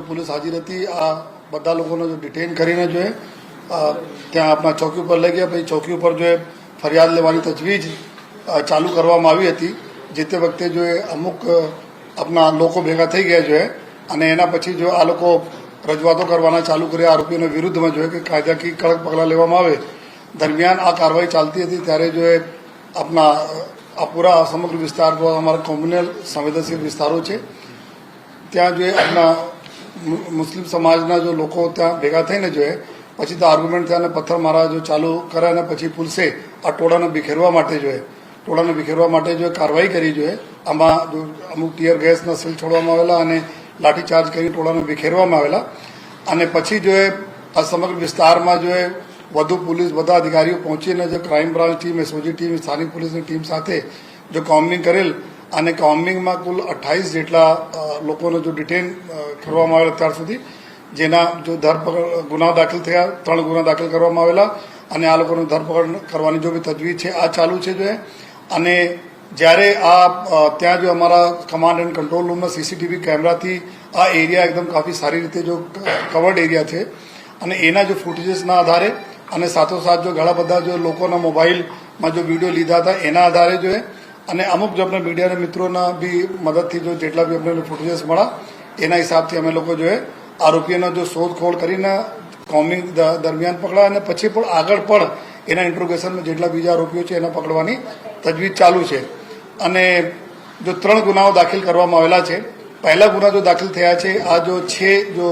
Police हाजिर थी आ बधा लोगों जो डिटेन करीने जो है ત્યાં આપણા ચોકી ઉપર લઈ ગયા. પછી ચોકી ઉપર જો ફરિયાદ લેવાની તજવીજ ચાલુ કરવામાં આવી હતી. જે તે વખતે જો અમુક આપણા લોકો ભેગા થઈ ગયા જો અને એના પછી જો આ લોકો રજૂઆતો કરવાના ચાલુ કર્યા આરોપીઓના વિરુદ્ધમાં જો કે કાયદાકીય કડક પગલાં લેવામાં આવે. દરમિયાન આ કાર્યવાહી ચાલતી હતી ત્યારે જો આપણા આ પૂરા સમગ્ર વિસ્તાર અમારા કોમ્યુનલ સંવેદનશીલ વિસ્તારો છે ત્યાં જો આપણા મુસ્લિમ સમાજના જો લોકો ત્યાં ભેગા થઈને જો પછી તો આર્ગ્યુમેન્ટ થયા અને પથ્થરમારા જો ચાલુ કર્યા અને પછી પોલીસે આ ટોળાને વિખેરવા માટે જો કાર્યવાહી કરી જોઈએ. આમાં જો અમુક ટીયર ગેસના સીલ છોડવામાં આવેલા અને લાઠીચાર્જ કરી ટોળાને વિખેરવામાં આવેલા. અને પછી જો આ સમગ્ર વિસ્તારમાં જો વધુ પોલીસ બધા અધિકારીઓ પહોંચીને જો crime branch team SOG team સ્થાનિક પોલીસની ટીમ સાથે જો કોમ્બિંગ કરેલ અને કોમ્બિંગમાં કુલ 28 જેટલા લોકોને જો ડિટેન કરવામાં આવેલા અત્યાર સુધી, જેના જો ધરપકડ ગુના દાખલ થયા 3 ગુના દાખલ કરવામાં આવેલા અને આ લોકોને ધરપકડ કરવાની જો બી તજવીજ છે આ ચાલુ છે જો. અને જ્યારે આ ત્યાં જો અમારા કમાન્ડ એન્ડ કંટ્રોલ રૂમના સીસીટીવી કેમેરાથી આ એરિયા એકદમ કાફી સારી રીતે જો કવર્ડ એરિયા છે અને એના જો ફૂટેજીસના આધારે અને સાથોસાથ જો ઘણા બધા જો લોકોના મોબાઈલમાં જો વિડીયો લીધા હતા એના આધારે જો અને અમુક જો આપણે મીડિયાના મિત્રોના બી મદદથી જો જેટલા બી અમને ફૂટેજીસ મળ્યા એના હિસાબથી અમે લોકો જો આરોપીઓનો જો શોધખોળ કરીને કોમ્બિંગ દરમિયાન પકડ્યા અને પછી પણ આગળ પણ એના ઇન્ટ્રોગેશનમાં જેટલા બીજા આરોપીઓ છે એને પકડવાની તજવીજ ચાલુ છે. અને જો 3 ગુનાઓ દાખલ કરવામાં આવેલા છે. પહેલા ગુના જો દાખલ થયા છે આ જો છે જો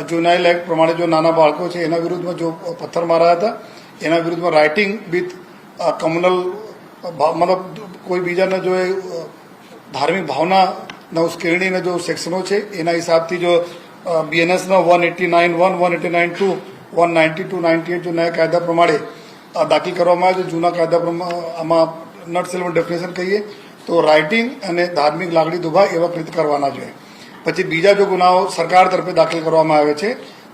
જુનાઇલ એક્ટ પ્રમાણે જો નાના બાળકો છે એના વિરુદ્ધમાં જો પથ્થર માર્યા હતા એના વિરુદ્ધમાં રાઇટિંગ વિથ કમ્યુનલ મતલબ કોઈ બીજાને જો ધાર્મિક ભાવનાના ઉશ્કેરણીના જો સેક્શનો છે એના હિસાબથી જો બીએનએસના 189(1), 189(2), 192, 98 જો નયા કાયદા પ્રમાણે દાખલ કરવામાં આવે છે. જૂના કાયદા પ્રમાણે આમાં નટ સેલ્ફ ડેફિનેશન કહીએ તો રાઇટિંગ અને ધાર્મિક લાગણી દુભાય એવા કૃત્ય કરવાના જોઈએ. પછી બીજા જો ગુનાઓ સરકાર તરફે દાખલ કરવામાં આવે છે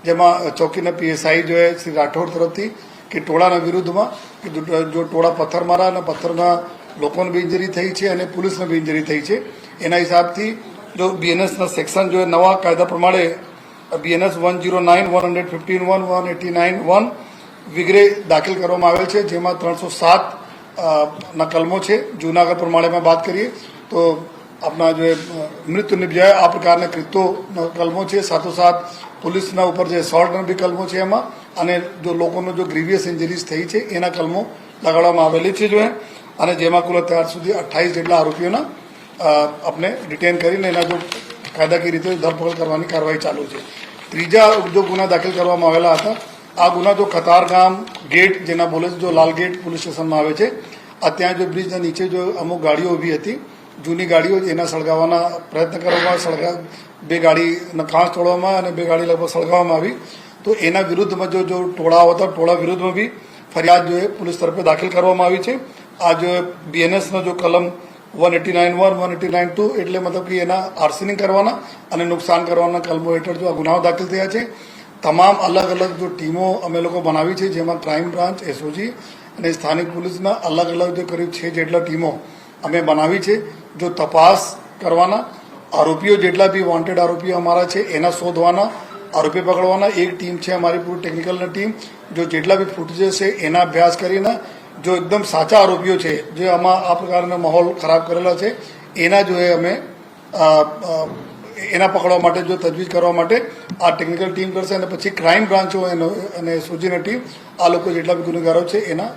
જેમાં ચોકીના પીએસઆઈ જો શ્રી રાઠોડ તરફથી કે ટોળાના વિરુદ્ધમાં કે જો ટોળા પથ્થર મારા અને પથ્થરના લોકોને બી ઇન્જરી થઈ છે અને પોલીસને બી ઇન્જરી થઈ છે એના હિસાબથી જો બીએનએસના સેક્શન જો નવા કાયદા પ્રમાણે બીએનએસ 109, 115(1), 189(1) વગેરે દાખલ કરવામાં આવેલ છે. જેમાં 307 ના કલમો છે. જૂનાગઢ પ્રમાણે માં વાત કરીએ તો આપણા જો મૃત્યુ નિપજાય આ પ્રકારના કૃત્યોના કલમો છે. સાથોસાથ પોલીસના ઉપર જે એસોલ્ટના બી કલમો છે એમાં અને જો લોકોનો જો ગ્રીવિયસ ઇન્જરીઝ થઈ છે એના કલમો લગાડવામાં આવેલી છે જો અને જેમાં કુલ અત્યાર સુધી 28 જેટલા આરોપીઓના આપણે ડિટેન કરીને એના જો કાયદાકીય રીતે ધરપકડ કરવાની કાર્યવાહી ચાલુ છે. ત્રીજા જો ગુના દાખલ કરવામાં આવેલા હતા આ ગુના જો કતારગામ ગેટ જેના બોલે છે જો લાલ ગેટ પોલીસ સ્ટેશનમાં આવે છે. આ ત્યાં જો બ્રિજના નીચે જો અમુક ગાડીઓ ઊભી હતી જૂની ગાડીઓ એના સળગાવવાના પ્રયત્ન કરવામાં 2 ગાડીના કાંચ તોડવામાં અને 2 ગાડી લગભગ સળગાવવામાં આવી. તો એના વિરુદ્ધમાં જો ટોળાઓ હતા ટોળા વિરુદ્ધમાં બી ફરિયાદ જો પોલીસ તરફે દાખલ કરવામાં આવી છે. આ જો બીએનએસનો જો કલમ 189(1), 189(2) એટલે મતલબ કે એના આર્સનિંગ કરવાના અને નુકસાન કરવાના કલમો હેઠળ જો આ ગુનાઓ દાખલ થયા છે. તમામ અલગ અલગ જો ટીમો અમે લોકો બનાવી છે જેમાં ક્રાઇમ બ્રાન્ચ, એસઓજી અને સ્થાનિક પોલીસના અલગ અલગ જો કરીબ 6 જેટલા ટીમો અમે બનાવી છે. જો તપાસ કરવાના આરોપીઓ જેટલા બી વોન્ટેડ આરોપીઓ અમારા છે એના શોધવાના આરોપી પકડવાના એક ટીમ છે અમારી પૂરી ટેકનિકલની ટીમ. જો જેટલા બી ફૂટેજીસ છે એના અભ્યાસ કરીને જો એકદમ સાચા આરોપીઓ છે જે આમાં આ પ્રકારના માહોલ ખરાબ કરેલા છે એના જો અમે એના પકડવા માટે જો તજવીજ કરવા માટે આ ટેકનિકલ ટીમ કરશે અને પછી ક્રાઇમ બ્રાન્ચો અને એસઓજીની ટીમ આ લોકો જેટલા બી ગુનેગારો છે એના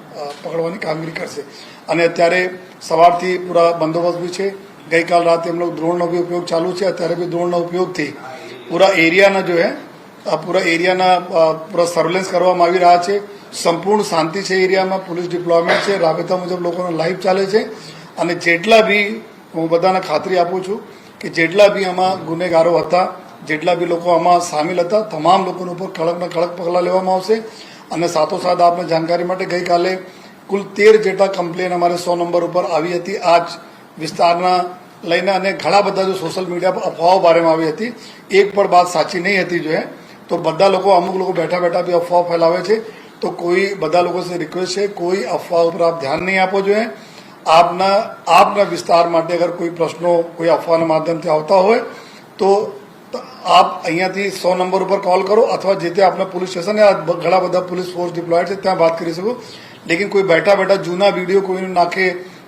પકડવાની કામગીરી કરશે. અને અત્યારે સવારથી પૂરા બંદોબસ્ત બી છે. ગઈકાલ રાતે એમ લોકો ડ્રોનનો બી ઉપયોગ ચાલુ છે. અત્યારે બી ડ્રોનના ઉપયોગથી પૂરા એરિયાના જો પૂરા એરિયાના પૂરા સર્વેલન્સ કરવામાં આવી રહ્યા છે. સંપૂર્ણ શાંતિ છે એરિયામાં. પોલીસ ડિપ્લોયમેન્ટ છે. રાબેતા મુજબ લોકોનો લાઈફ ચાલે છે. અને જેટલા બી હું બધાને ખાતરી આપું છું કે જેટલા બી આમાં ગુનેગારો હતા જેટલા બી લોકો આમાં સામેલ હતા તમામ લોકોના ઉપર કડકના કડક પગલાં લેવામાં આવશે. અને સાથોસાથ આપને જાણકારી માટે ગઈકાલે કુલ 13 જેટલા કમ્પ્લેન અમારે 100 નંબર ઉપર આવી હતી આ જ વિસ્તારના લઈને. અને ઘણા બધા જો સોશિયલ મીડિયા પર અફવાઓ બારેમાં આવી હતી. એક પણ વાત સાચી નહીં હતી જો તો બધા લોકો અમુક લોકો બેઠા બેઠા બી અફવાઓ ફેલાવે છે. તો કોઈ બધા લોકો સે રિક્વેસ્ટ છે કોઈ અફવા ઉપર આપ ધ્યાન નહીં આપો જોઈએ. આપના વિસ્તાર માટે અગર કોઈ પ્રશ્નો કોઈ અફવાના માધ્યમથી આવતા હોય તો તો આપ અહીંયાથી 100 નંબર ઉપર કોલ કરો અથવા જે તે આપના પોલીસ સ્ટેશન ઘણા બધા પોલીસ ફોર્સ ડિપ્લોયડ છે ત્યાં વાત કરી શકો. લેકિન કોઈ બેઠા બેઠા જૂના વિડીયો કોઈને નાખે,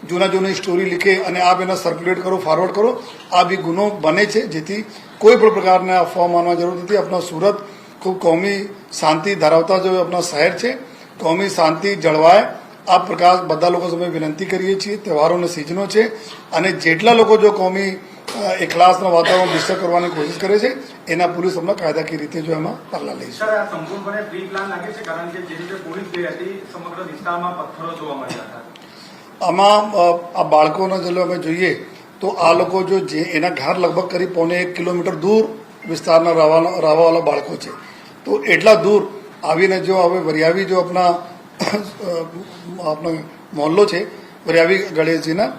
જૂની સ્ટોરી લીખે અને આપ એને સર્ક્યુલેટ કરો, ફોરવર્ડ કરો, આ બી ગુનો બને છે. જેથી કોઈ પણ પ્રકારના અફવા માનવા જરૂર નથી. આપણા સુરત ખૂબ કોમી શાંતિ ધરાવતા જો આપણા શહેર છે, કોમી શાંતિ જળવાય આ પ્રકાર બધા લોકો સામે વિનંતી કરીએ છીએ. તહેવારોના સિઝનો છે અને જેટલા લોકો જો કોમી એકલાસના વાતાવરણ ડિસ્ટર્બ કરવાની કોશિશ કરે છે એના પોલીસ હમણાં કાયદાકીય રીતે જો એમાં પગલાં લઈશું. સર, આ સંપૂર્ણપણે પ્રી પ્લાન લાગે છે, કારણ કે જે રીતે પોલીસ ગઈ હતી સમગ્ર વિસ્તારમાં પથ્થરો જોવા મળ્યા હતા. આમાં આ બાળકોના જો અમે જોઈએ તો આ લોકો જો જે એના ઘર લગભગ કરી 1.5 કિલોમીટર દૂર વિસ્તારના રહેવાવાળા બાળકો છે. તો એટલા દૂર આવીને જો હવે વરિયાવી જો આપણા મોહલ્લો છે વરિયાવી ગણેશજીના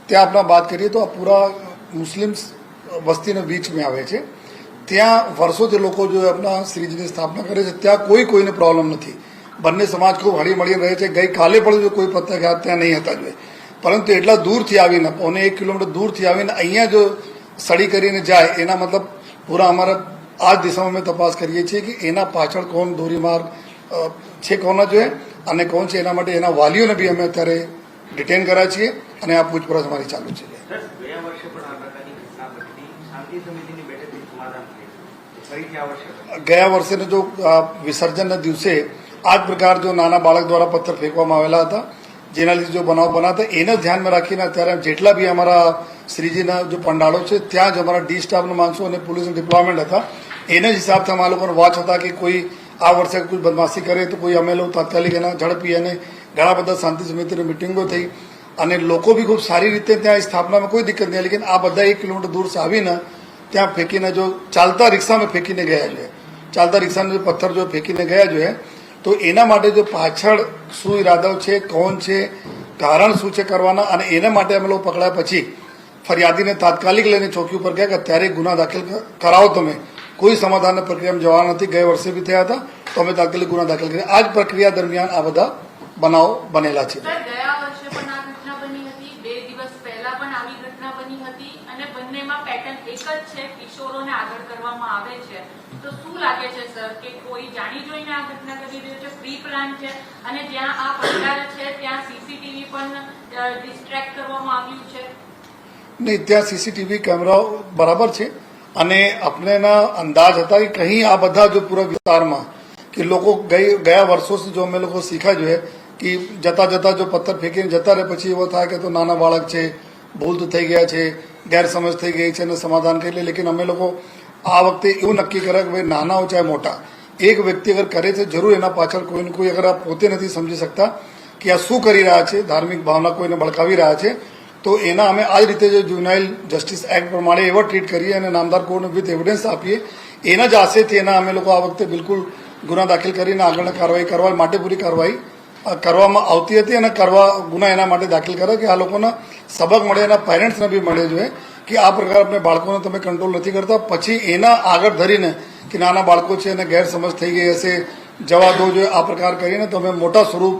ત્યાં આપણા વાત કરીએ તો આ પૂરા મુસ્લિમ વસ્તીના બીચમાં આવે છે. ત્યાં વર્ષોથી લોકો જો આપણા શ્રીજીની સ્થાપના કરે છે. ત્યાં કોઈને પ્રોબ્લેમ નથી. બંને સમાજ ખૂબ હળી મળીને રહે છે. ગઈકાલે પણ જો કોઈ પત્રકાર ત્યાં નહીં હતા જોઈએ, પરંતુ એટલા દૂરથી આવીને 1.5 કિલોમીટર દૂરથી આવીને અહીંયા જો સડી કરીને જાય એના મતલબ પૂરા અમારા આ જ દિશામાં અમે તપાસ કરીએ છીએ કે એના પાછળ કોણ ધોરીમાર્ગ છે, કોના જોઈએ અને કોણ છે. એના માટે એના વાલીઓને બી અમે અત્યારે ડિટેન કર્યા છીએ અને આ પૂછપરછ અમારી ચાલુ છે. ગયા વર્ષે જો વિસર્જનના દિવસે આ જ પ્રકાર જો નાના બાળક દ્વારા પથ્થર ફેંકવામાં આવેલા હતા, જેના લીધે જો બનાવ બનાતા એને ધ્યાનમાં રાખીને અત્યારે જેટલા બી અમારા શ્રીજીના જો પંડાળો છે ત્યાં જ અમારા ડી સ્ટાફના માણસો અને પોલીસના ડિપ્લોયમેન્ટ હતા. એના જ હિસાબથી અમારા લોકોનો વોચ હતા કે કોઈ આ વર્ષે કોઈ બદમાશી કરે તો કોઈ અમે લોકો તાત્કાલિક એના ઝડપી અને ઘણા બધા શાંતિ સમિતિની મિટિંગો થઈ અને લોકો બી ખૂબ સારી રીતે ત્યાં સ્થાપનામાં કોઈ દિક્કત નહીં. લેકિન આ બધા 1 કિલોમીટર દૂર આવીને ત્યાં ફેંકીને જો ચાલતા રિક્ષામાં ફેંકીને ગયા જોઈએ, ચાલતા રિક્ષાને જો પથ્થર જો ફેંકીને ગયા જોઈએ તો એના માટે જો પાછળ શું ઈરાદો છે, કોણ છે, કારણ શું છે કરવાના અને એના માટે અમે લોકો પકડ્યા પછી ફરિયાદીને તાત્કાલિક લઈને ચોકી ઉપર ગયા કે અત્યારે ગુના દાખલ કરાવો. તમે કોઈ સમાધાનની પ્રક્રિયામાં જવાના નથી. ગયા વર્ષે બી થયા હતા તો અમે તાત્કાલિક ગુના દાખલ કર્યા. આ જ પ્રક્રિયા દરમિયાન આ બધા બનાવ બનેલા છે. કિશોરોને આગળ કરવામાં આવે છે તો શું લાગે છે સર કે કોઈ જાણી જોઈને આ ઘટના કરી રહ્યું છે, પ્રી પ્લાન છે અને જ્યાં આ પંડાલ છે ત્યાં સીસીટીવી પણ ડિસ્ટ્રેક્ટ કરવામાં આવ્યું છે? નહીં, ત્યાં સીસીટીવી કેમેરાઓ બરાબર છે અને આપણેના અંદાજ હતા કે કहीं આ બધા જો પૂરા વિસ્તારમાં કે લોકો ગયા વર્ષોથી જો અમે લોકો શીખ્યા જોઈએ કે જતા જતા જો પથ્થર ફેંકીને જતા રહે પછી એવો થાય કે તો નાના બાળક છે, ભૂલ તો થઈ ગયા છે, ગેરસમજ થઈ ગઈ છે અને સમાધાન કરી લે. લેકિન અમે લોકો આ વખતે એવું નક્કી કર્યા કે ભાઈ નાના હોય ચાહે મોટા, એક વ્યક્તિ અગર કરે છે જરૂર એના પાછળ કોઈને કોઈ અગર આ પોતે નથી સમજી શકતા કે આ શું કરી રહ્યા છે, ધાર્મિક ભાવના કોઈને ભડકાવી રહ્યા છે, તો એના અમે આ જ રીતે જે જુનાઇલ જસ્ટિસ એક્ટ પ્રમાણે એવા ટ્રીટ કરીએ અને નામદાર કોર્ટને વિથ એવિડન્સ આપીએ. એના જ આશયથી એના અમે લોકો આ વખતે બિલકુલ ગુના દાખલ કરીને આગળની કાર્યવાહી કરવા માટે પૂરી કાર્યવાહી કરવામાં આવતી હતી અને ગુના એના માટે દાખલ કર્યા કે આ લોકોના સબક મળે, એના પેરેન્ટ્સને બી મળે જોઈએ કે આ પ્રકાર આપણે બાળકોને તમે કંટ્રોલ નથી કરતા. પછી એના આગળ ધરીને કે નાના બાળકો છે અને ગેરસમજ થઈ ગઈ હશે, જવા દો જોઈએ આ પ્રકાર કરીને તમે મોટા સ્વરૂપ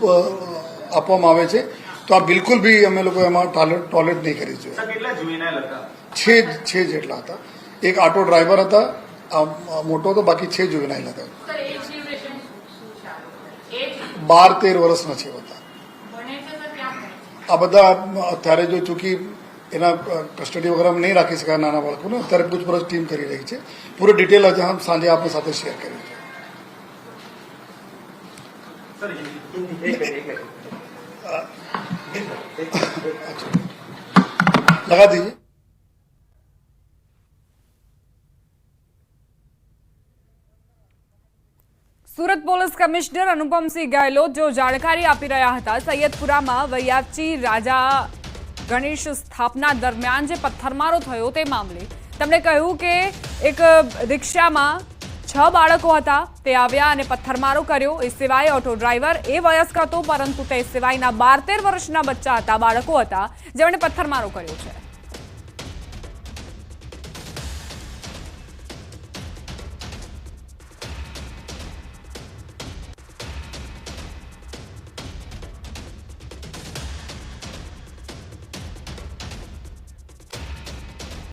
આપવામાં આવે છે. તો આ બિલકુલ બી અમે લોકો એમાં ટોલરેટ નહીં કરી જોઈએ. 6 જેટલા હતા. એક ઓટો ડ્રાઈવર હતા, મોટો હતો, બાકી 6 જુવેનાઇલ હતા. 12-13 વર્ષના છે બધા. આ બધા અત્યારે જો ચૂંકી એના કસ્ટડી વગેરે નહીં રાખી શકાય નાના બાળકોને, અત્યારે પૂછપરછ ટીમ કરી રહી છે. પૂરો ડિટેલ આજે હમ સાંજે આપની સાથે શેર કરી લગા દીजिए. સુરત પોલીસ કમિશનર અનુપમસિંહ ગેહલોત જો જાણકારી આપી રહ્યા હતા સૈયદપુરામાં વૈયાવચી રાજા ગણેશ સ્થાપના દરમિયાન જે પથ્થરમારો થયો તે મામલે. તેમણે કહ્યું કે એક રિક્ષામાં 6 બાળકો હતા, તે આવ્યા અને પથ્થરમારો કર્યો. એ સિવાય ઓટો ડ્રાઈવર એ વયસ્ક હતો, પરંતુ તે સિવાયના 12-13 વર્ષના બચ્ચા હતા, બાળકો હતા, જેમણે પથ્થરમારો કર્યો છે.